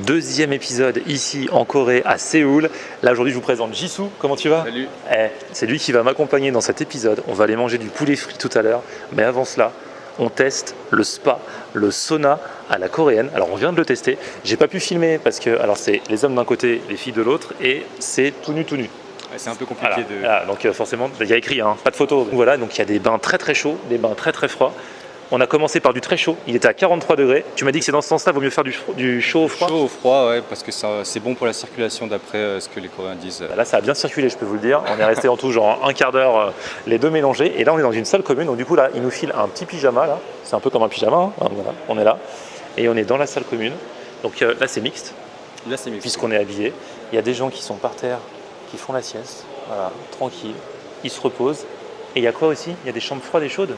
Deuxième épisode ici en Corée, à Séoul. Là aujourd'hui je vous présente Jisoo, comment tu vas? Salut. C'est lui qui va m'accompagner dans cet épisode. On va aller manger du poulet frit tout à l'heure. Mais avant cela, on teste le spa, le sauna à la coréenne. Alors on vient de le tester. J'ai pas pu filmer parce que alors c'est les hommes d'un côté, les filles de l'autre et c'est tout nu tout nu. C'est un peu compliqué Voilà, donc forcément, il y a écrit, hein, pas de photos. Voilà, donc il y a des bains très très chauds, des bains très très froids. On a commencé par du très chaud, il était à 43 degrés. Tu m'as dit que c'est dans ce sens-là, il vaut mieux faire du chaud au froid. Chaud au froid, ouais, parce que c'est bon pour la circulation d'après ce que les Coréens disent. Là, ça a bien circulé, je peux vous le dire. On est resté en tout genre un quart d'heure, les deux mélangés. Et là, on est dans une salle commune. Donc du coup, là, il nous file un petit pyjama. Là, c'est un peu comme un pyjama. Hein. Voilà, on est là. Et on est dans la salle commune. Donc là, c'est mixte. Là, c'est mixte. Puisqu'on est habillé. Il y a des gens qui sont par terre, qui font la sieste. Voilà, tranquille. Ils se reposent. Et il y a quoi aussi? Il y a des chambres froides et chaudes.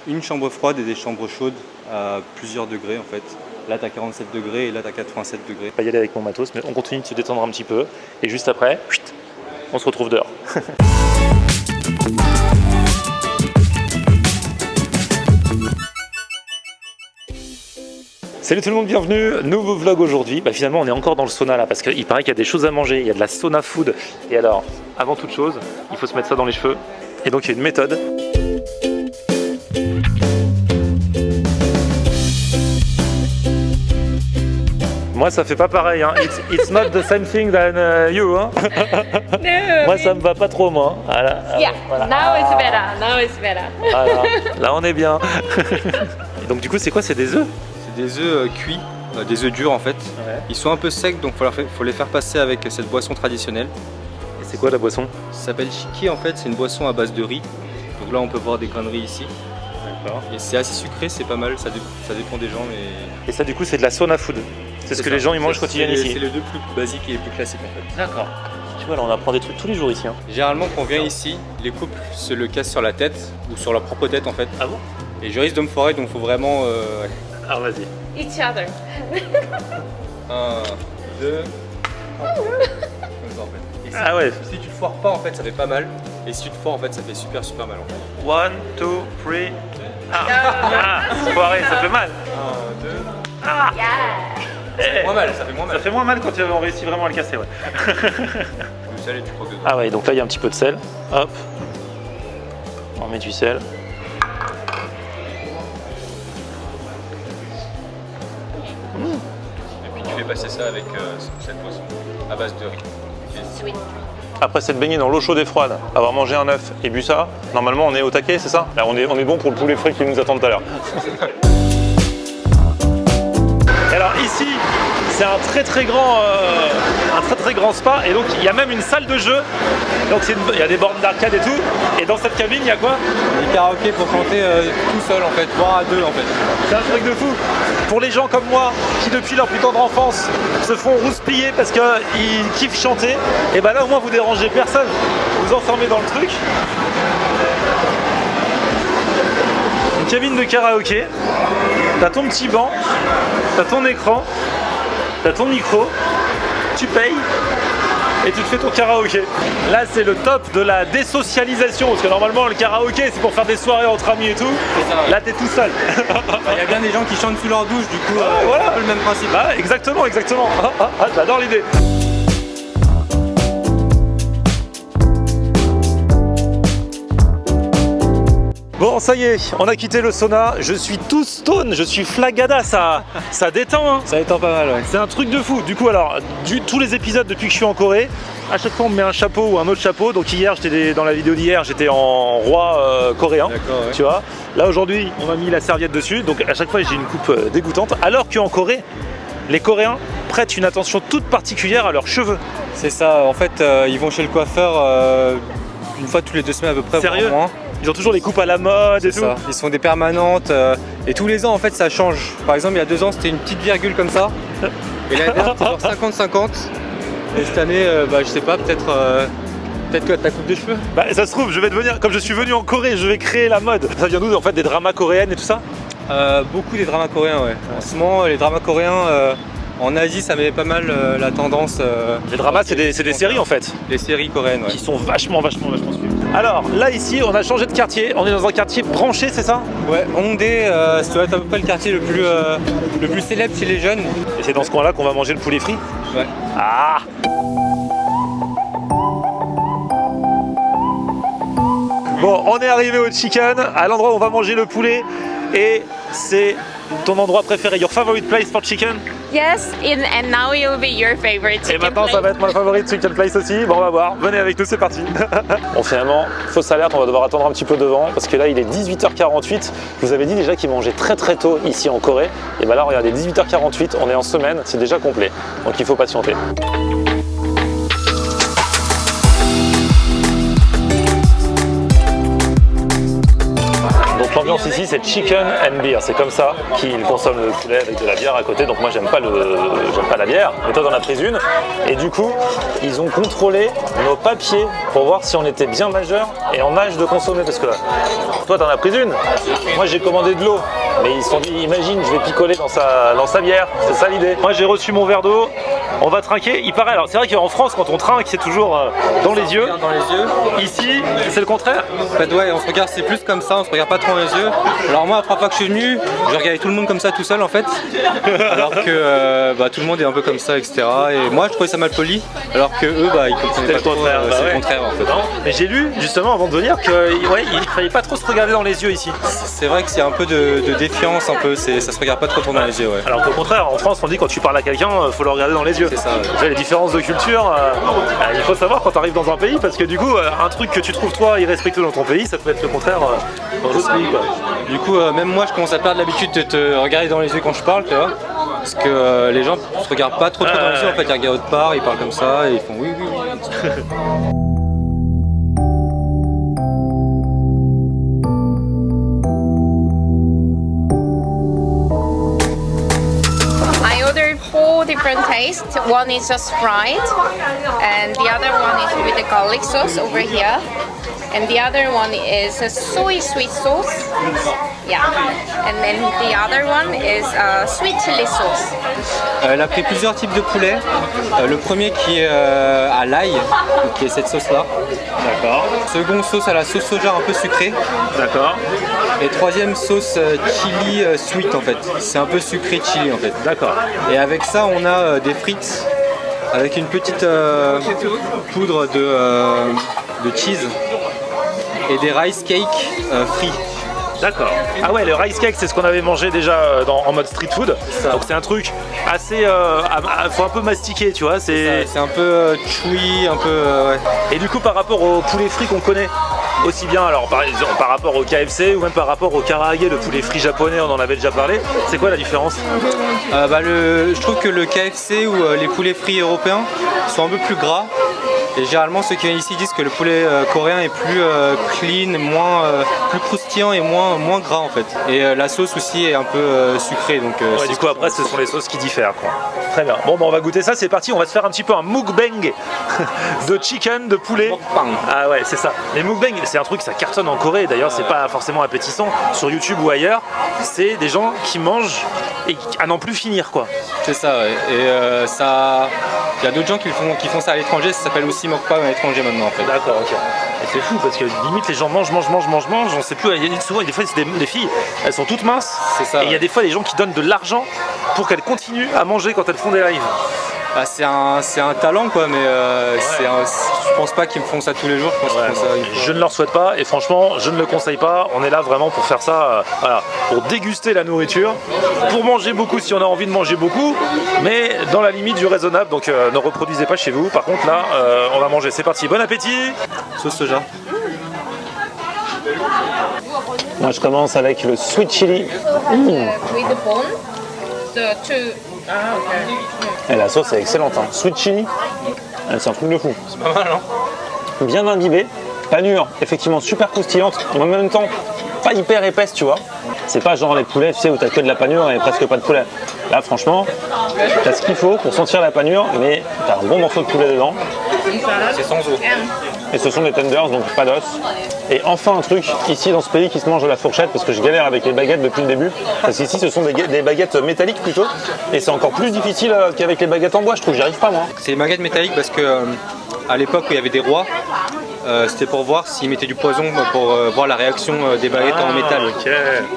Une chambre froide et des chambres chaudes à plusieurs degrés en fait. Là t'as 47 degrés et là t'as 87 degrés. Je vais pas y aller avec mon matos, mais on continue de se détendre un petit peu. Et juste après, on se retrouve dehors. Salut tout le monde, bienvenue, nouveau vlog aujourd'hui. Finalement on est encore dans le sauna là parce qu'il paraît qu'il y a des choses à manger, il y a de la sauna food. Et alors, avant toute chose, il faut se mettre ça dans les cheveux. Et donc il y a une méthode. Moi ça fait pas pareil, hein. It's not the same thing than you, hein. No, moi ça me va pas trop moi. Voilà. Yeah, Voilà. now it's better. Now it's better. Voilà. Là on est bien. Et donc du coup c'est quoi? C'est des œufs? C'est des œufs cuits, des œufs durs en fait. Ouais. Ils sont un peu secs donc faut les faire passer avec cette boisson traditionnelle. Et c'est quoi la boisson? Ça s'appelle Shiki en fait, c'est une boisson à base de riz. Donc là on peut voir des grains de riz ici. D'accord. Et c'est assez sucré, c'est pas mal, ça dépend des gens mais... Et ça du coup c'est de la sauna food. C'est ce que les gens ils mangent quotidiennement ici. C'est les deux plus basiques et les plus classiques en fait. D'accord. Tu vois là on apprend des trucs tous les jours ici, hein. Généralement quand on vient ici, les couples se le cassent sur la tête ou sur leur propre tête en fait. Ah bon? Et je risque de me foirer donc faut vraiment... Alors vas-y. Each other. 1, 2... Comme ça en fait. Et si, Ah ouais. si tu te foires pas en fait ça fait pas mal. Et si tu te foires en fait ça fait super mal en fait. 1, 2, 3. Ah, foiré, ça fait mal. 1, 2... Ah. Yeah. Moins mal, ça fait moins mal. Ça fait moins mal quand on réussit vraiment à le casser, ouais. Le sel et tu croques dedans. Ah ouais, donc là il y a un petit peu de sel. Hop. On met du sel. Et puis tu fais passer ça avec cette boisson à base de riz. Sweet. Après s'être baigné dans l'eau chaude et froide, avoir mangé un œuf et bu ça, normalement on est au taquet, c'est ça? Là on est bon pour le poulet frit qui nous attend tout à l'heure. Et alors ici, c'est un très très grand spa et donc il y a même une salle de jeu. Donc il y a des bornes d'arcade et tout. Et dans cette cabine, il y a quoi? Des karaokés pour chanter tout seul en fait, voire à deux en fait. C'est un truc de fou. Pour les gens comme moi, qui depuis leur plus tendre enfance se font rouspiller parce qu'ils kiffent chanter, et ben là au moins vous dérangez personne. Vous enfermez dans le truc. Une cabine de karaoké. T'as ton petit banc, t'as ton écran, t'as ton micro, tu payes et tu te fais ton karaoké. Là c'est le top de la désocialisation parce que normalement le karaoké c'est pour faire des soirées entre amis et tout. Ça, ouais. Là t'es tout seul. Il y a bien des gens qui chantent sous leur douche du coup, voilà. c'est un peu le même principe. Ah, exactement. J'adore l'idée. Bon, ça y est, on a quitté le sauna. Je suis tout stone, je suis flagada, ça détend, hein. Ça étend pas mal, ouais. C'est un truc de fou. Du coup, alors, tous les épisodes depuis que je suis en Corée, à chaque fois on me met un chapeau ou un autre chapeau. Donc hier, dans la vidéo d'hier, j'étais en roi coréen. D'accord, ouais. Tu vois. Là aujourd'hui, on m'a mis la serviette dessus. Donc à chaque fois, j'ai une coupe dégoûtante. Alors qu'en Corée, les Coréens prêtent une attention toute particulière à leurs cheveux. C'est ça, en fait, ils vont chez le coiffeur une fois toutes les 2 semaines à peu près. Sérieux? voire moins. Ils ont toujours les coupes à la mode et tout. Ça. Ils se font des permanentes et tous les ans en fait ça change. Par exemple il y a 2 ans c'était une petite virgule comme ça et l'année dernière c'était genre 50-50 et cette année je sais pas peut-être que ta coupe de cheveux. Ça se trouve je vais devenir, comme je suis venu en Corée, je vais créer la mode. Ça vient d'où en fait? Des dramas coréennes et tout ça? Beaucoup des dramas coréens ouais. En ce moment les dramas coréens en Asie ça met pas mal la tendance. Les dramas c'est des séries en fait. Les séries coréennes ouais. Qui sont vachement suivies. Alors là ici on a changé de quartier, on est dans un quartier branché, c'est ça? Ouais, Hongdae, ça doit être à peu près le quartier le plus célèbre chez les jeunes. Et c'est dans ce coin-là qu'on va manger le poulet frit? Ouais. Ah! Bon, on est arrivé au chicken, à l'endroit où on va manger le poulet, et c'est ton endroit préféré, your favorite place for chicken? Yes, and now it will be your favorite Et chicken maintenant ça place. va être mon favorite chicken place aussi, bon on va voir, venez avec nous, c'est parti. Bon finalement, fausse alerte, on va devoir attendre un petit peu devant, parce que là il est 18h48, je vous avais dit déjà qu'ils mangeaient très très tôt ici en Corée, et bah là regardez, 18h48, on est en semaine, c'est déjà complet, donc il faut patienter. Donc l'ambiance ici c'est chicken and beer, c'est comme ça qu'ils consomment le poulet avec de la bière à côté, donc moi j'aime pas la bière, mais toi t'en as pris une, et du coup ils ont contrôlé nos papiers pour voir si on était bien majeur et en âge de consommer, parce que toi t'en as pris une, moi j'ai commandé de l'eau, mais ils se sont dit imagine je vais picoler dans sa bière, c'est ça l'idée. Moi j'ai reçu mon verre d'eau, on va trinquer, il paraît, alors c'est vrai qu'en France quand on trinque c'est toujours dans les yeux, ici c'est le contraire. En fait, ouais, on se regarde, c'est plus comme ça, on se regarde pas trop dans les yeux. Alors moi, la première fois que je suis venu, je regardais tout le monde comme ça tout seul en fait, alors que tout le monde est un peu comme ça, etc. Et moi, je trouvais ça mal poli, alors que eux, ils comprenaient pas trop. C'est le contraire en fait. Non, mais j'ai lu justement avant de venir qu'il fallait pas trop se regarder dans les yeux ici. C'est vrai que c'est un peu de défiance, un peu. Ça se regarde pas trop dans les yeux, ouais. Alors qu'au contraire, en France, on dit quand tu parles à quelqu'un, faut le regarder dans les yeux. C'est ça. Ouais. Déjà, les différences de culture, il faut savoir quand tu arrives dans un pays, parce que du coup, un truc que tu trouves toi irrespectueux dans ton pays, ça peut être le contraire dans l'autre pays, quoi. Du coup, même moi, je commence à perdre l'habitude de te regarder dans les yeux quand je parle, tu vois. Parce que les gens se regardent pas trop dans les yeux, en fait, ils regardent autre part, ils parlent comme ça, et ils font oui, oui, oui. I ordered 4 different tastes. One is just fried, and the other one is with the garlic sauce over here. And the other one is a soy sweet sauce. Yeah. And then the other one is a sweet chili sauce. Elle a pris plusieurs types de poulet. Le premier qui est à l'ail, qui est cette sauce-là. D'accord. Seconde sauce à la sauce soja un peu sucrée. D'accord. Et troisième sauce chili sweet en fait. C'est un peu sucré chili en fait. D'accord. Et avec ça, on a des frites avec une petite poudre de cheese et des rice cakes frits. D'accord. Ah ouais, le rice cake, c'est ce qu'on avait mangé déjà en mode street food. Donc c'est un truc assez, faut un peu mastiquer, tu vois. C'est un peu chewy, un peu. Ouais. Et du coup, par rapport au poulet frit qu'on connaît aussi bien, alors par rapport au KFC ou même par rapport au karaage, le poulet frit japonais, on en avait déjà parlé. C'est quoi la différence? Je trouve que le KFC ou les poulets frits européens sont un peu plus gras. Et généralement ceux qui viennent ici disent que le poulet coréen est plus clean, plus croustillant et moins gras en fait. Et la sauce aussi est un peu sucrée. Donc, ouais, du coup après ce sont les sauces qui diffèrent, quoi. Très bien. Bon, on va goûter ça, c'est parti, on va se faire un petit peu un mukbang de chicken, de poulet. Mukbang. Ah ouais, c'est ça. Les mukbang, c'est un truc, ça cartonne en Corée. D'ailleurs, c'est pas forcément appétissant sur YouTube ou ailleurs. C'est des gens qui mangent et à n'en plus finir, quoi. C'est ça, ouais. Et il y a d'autres gens qui font ça à l'étranger, ça s'appelle aussi mukbang à l'étranger maintenant en fait. D'accord, ok. Et c'est fou parce que limite les gens mangent, on sait plus, souvent des fois c'est les filles, elles sont toutes minces. C'est ça. Et il y a des fois des gens qui donnent de l'argent pour qu'elles continuent à manger quand elles font des lives. C'est un talent quoi, mais je pense pas qu'ils me font ça tous les jours. Je ne leur souhaite pas et franchement je ne le conseille pas. On est là vraiment pour faire ça, voilà, pour déguster la nourriture, pour manger beaucoup si on a envie de manger beaucoup, mais dans la limite du raisonnable. Donc ne reproduisez pas chez vous. Par contre là, on va manger. C'est parti. Bon appétit. Sauce soja. Moi je commence avec le sweet chili. With the bone, the two. Et la sauce est excellente, hein. Sweet chili, c'est un truc de fou. C'est pas mal, hein. Bien imbibé, panure, effectivement super croustillante, mais en même temps pas hyper épaisse, tu vois. C'est pas genre les poulets, tu sais, où t'as que de la panure et presque pas de poulet. Là, franchement, t'as ce qu'il faut pour sentir la panure, mais t'as un bon morceau de poulet dedans. C'est sans os. Et ce sont des tenders, donc pas d'os. Et enfin un truc, ici dans ce pays qui se mange de la fourchette, parce que je galère avec les baguettes depuis le début, parce qu'ici ce sont des baguettes métalliques plutôt, et c'est encore plus difficile qu'avec les baguettes en bois, je trouve, j'y arrive pas moi. C'est des baguettes métalliques parce que à l'époque où il y avait des rois, c'était pour voir s'ils mettaient du poison pour voir la réaction des baguettes en métal. Ok.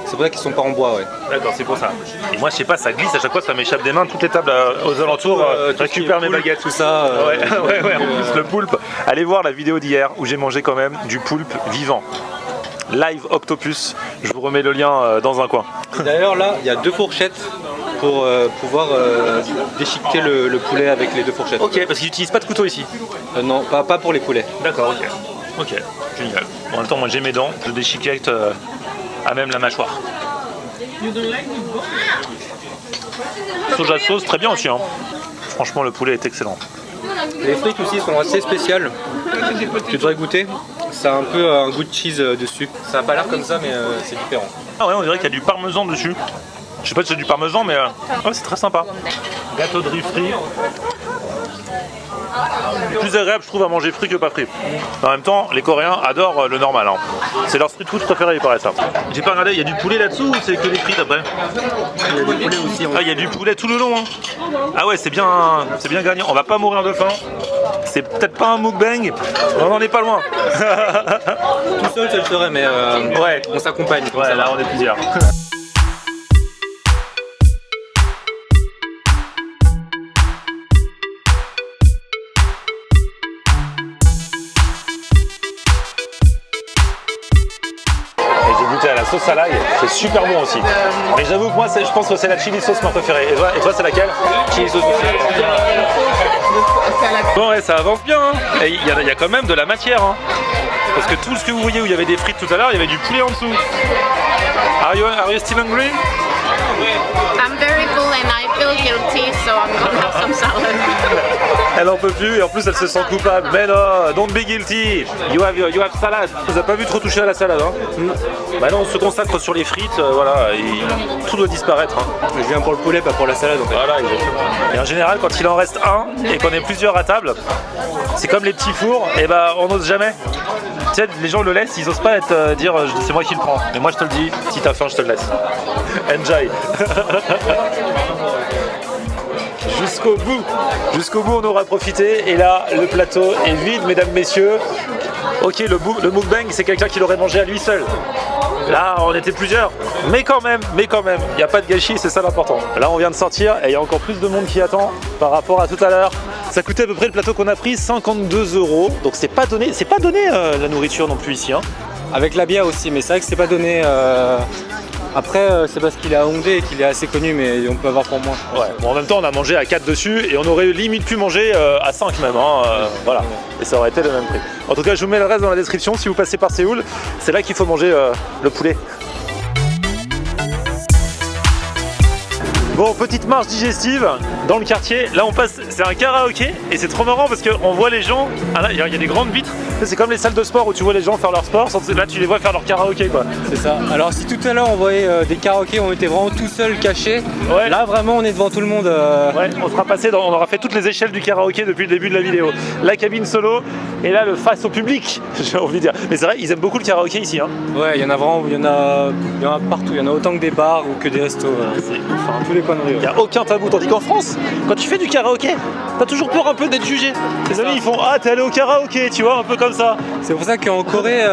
C'est pour ça qu'ils sont pas en bois, ouais. D'accord, c'est pour ça. Et moi, je sais pas, ça glisse à chaque fois, ça m'échappe des mains. Toutes les tables aux alentours Tout récupèrent mes poulpe, baguettes. tout ça. Ouais, en plus le poulpe. Allez voir la vidéo d'hier où j'ai mangé quand même du poulpe vivant. Live Octopus. Je vous remets le lien dans un coin. D'ailleurs, là, il y a 2 fourchettes pour pouvoir déchiqueter le poulet avec les 2 fourchettes. Ok, parce qu'ils n'utilisent pas de couteau ici. Non, pas pour les poulets. D'accord, ok. Ok, génial. En même temps, moi j'ai mes dents, je déchiquette à même la mâchoire. Soja sauce, très bien aussi. Hein. Franchement, le poulet est excellent. Les frites aussi sont assez spéciales. Tu devrais goûter. Ça a un peu un goût de cheese dessus. Ça n'a pas l'air comme ça, mais c'est différent. Ah ouais, on dirait qu'il y a du parmesan dessus. Je sais pas si c'est du parmesan, mais ouais, c'est très sympa. Gâteau de riz frit. C'est plus agréable, je trouve, à manger frit que pas frit. En même temps, les Coréens adorent le normal. Hein. C'est leur street food préféré, il paraît ça. J'ai pas regardé, il y a du poulet là-dessous ou c'est que les frites après? Il y a du poulet aussi. Ah, il y a du poulet tout le long. Hein. Ah ouais, c'est bien gagnant. On va pas mourir de faim. C'est peut-être pas un mukbang, on en est pas loin. Tout seul, ça le ferait, mais Ouais. on s'accompagne. Ouais, là on est plusieurs. J'ai goûté à la sauce à l'ail, c'est super bon aussi. Mais j'avoue que moi, je pense que c'est la chili sauce ma préférée. Et toi c'est laquelle? Chili sauce aussi. Bon, ouais, ça avance bien. Hein. Et il y a quand même de la matière. Hein. Parce que tout ce que vous voyez où il y avait des frites tout à l'heure, il y avait du poulet en dessous. Are you still hungry? I'm very full and I feel guilty, so I'm gonna have some salad. Elle en peut plus et en plus elle se sent coupable. Mais non, don't be guilty. You have salad. On vous a pas vu trop toucher à la salade, hein? Bah non, on se consacre sur les frites, voilà, et tout doit disparaître. Hein. Je viens pour le poulet, pas pour la salade en fait. Voilà, exactement. Et en général, quand il en reste un et qu'on est plusieurs à table, c'est comme les petits fours, et bah on n'ose jamais. Tu sais, les gens le laissent, ils osent pas dire c'est moi qui le prends. Mais moi je te le dis, si t'as faim, je te le laisse. Enjoy. Jusqu'au bout, on aura profité. Et là, le plateau est vide, mesdames, messieurs. Ok, le mukbang, c'est quelqu'un qui l'aurait mangé à lui seul. Là, on était plusieurs. Mais quand même, il n'y a pas de gâchis, c'est ça l'important. Là, on vient de sortir et il y a encore plus de monde qui attend par rapport à tout à l'heure. Ça coûtait à peu près le plateau qu'on a pris 52 €. Donc c'est pas donné la nourriture non plus ici. Hein. Avec la bière aussi, mais c'est vrai que c'est pas donné. Après, c'est parce qu'il est à Hongdae et qu'il est assez connu, mais on peut avoir pour moins. Ouais. Bon, en même temps, on a mangé à 4 dessus et on aurait limite pu manger à 5 même. Hein, voilà. Et ça aurait été le même prix. En tout cas, je vous mets l'adresse dans la description si vous passez par Séoul. C'est là qu'il faut manger le poulet. Bon, petite marche digestive dans le quartier. Là, on passe, c'est un karaoké et c'est trop marrant parce qu'on voit les gens. Ah là, il y a des grandes vitres. C'est comme les salles de sport où tu vois les gens faire leur sport. Là, tu les vois faire leur karaoké, quoi. C'est ça. Alors, si tout à l'heure on voyait des karaokés, on était vraiment tout seul, cachés. Ouais. Là, vraiment, on est devant tout le monde. Ouais, on aura fait toutes les échelles du karaoké depuis le début de la vidéo. La cabine solo et là, le face au public, j'ai envie de dire. Mais c'est vrai, ils aiment beaucoup le karaoké ici. Hein. Ouais, il y en a vraiment, il y en a partout. Il y en a autant que des bars ou que des restos. C'est ouf, hein. Tous les coins de rue. Il n'y a aucun tabou, tandis qu'en France, quand tu fais du karaoké, t'as toujours peur un peu d'être jugé. Tes amis ils font ah t'es allé au karaoké, tu vois, un peu comme ça. C'est pour ça qu'en Corée,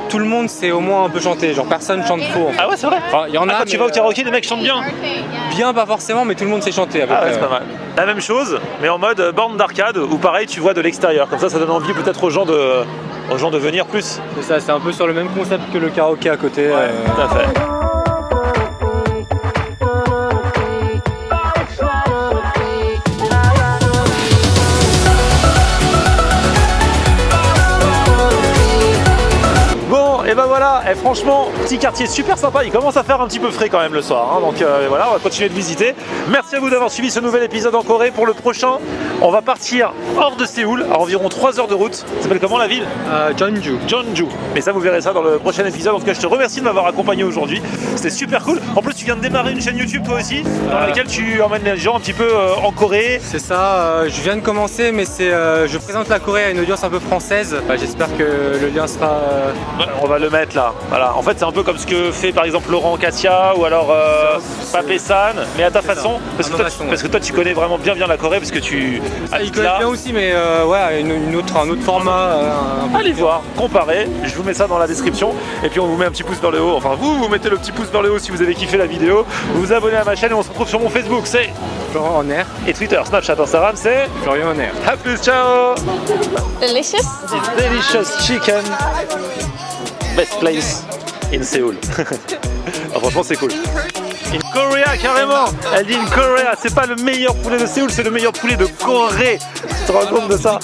tout le monde sait au moins un peu chanter. Genre personne chante faux. Ah ouais c'est vrai. Enfin, il y en a. Quand tu vas au karaoké, les mecs chantent bien. Bien, pas forcément, mais tout le monde sait chanter. À peu Ah ouais près, c'est pas mal. La même chose, mais en mode borne d'arcade où pareil tu vois de l'extérieur. Comme ça donne envie peut-être aux gens de venir plus. C'est ça, c'est un peu sur le même concept que le karaoké à côté. Ouais, tout à fait. Et ben voilà, et franchement, petit quartier super sympa, il commence à faire un petit peu frais quand même le soir, hein, donc voilà, on va continuer de visiter. Merci à vous d'avoir suivi ce nouvel épisode en Corée. Pour le prochain, on va partir hors de Séoul, à environ 3 heures de route. Ça s'appelle comment la ville? Jeonju. Jeonju. Mais ça vous verrez ça dans le prochain épisode. En tout cas, je te remercie de m'avoir accompagné aujourd'hui. C'était super cool. En plus, tu viens de démarrer une chaîne YouTube toi aussi, dans laquelle tu emmènes les gens un petit peu en Corée. C'est ça, je viens de commencer, mais je présente la Corée à une audience un peu française. J'espère que le lien sera... On va le mettre fait là. Voilà. En fait, c'est un peu comme ce que fait par exemple Laurent Katia ou alors Papé San, mais à ta façon. Parce que toi, tu connais vraiment bien la Corée parce que tu Il connaît bien aussi, mais ouais, un autre format. Allez voir, comparez, je vous mets ça dans la description et puis on vous met un petit pouce vers le haut, enfin vous mettez le petit pouce vers le haut si vous avez kiffé la vidéo, vous vous abonnez à ma chaîne et on se retrouve sur mon Facebook, c'est Florian Honner. Et Twitter, Snapchat, Instagram, c'est Florian Honner. A plus, ciao. Delicious. It's delicious chicken, best place in Seoul. Ah, franchement c'est cool. In Korea carrément. Elle dit in Korea, c'est pas le meilleur poulet de Séoul, c'est le meilleur poulet de Corée. Tu te rends compte de ça?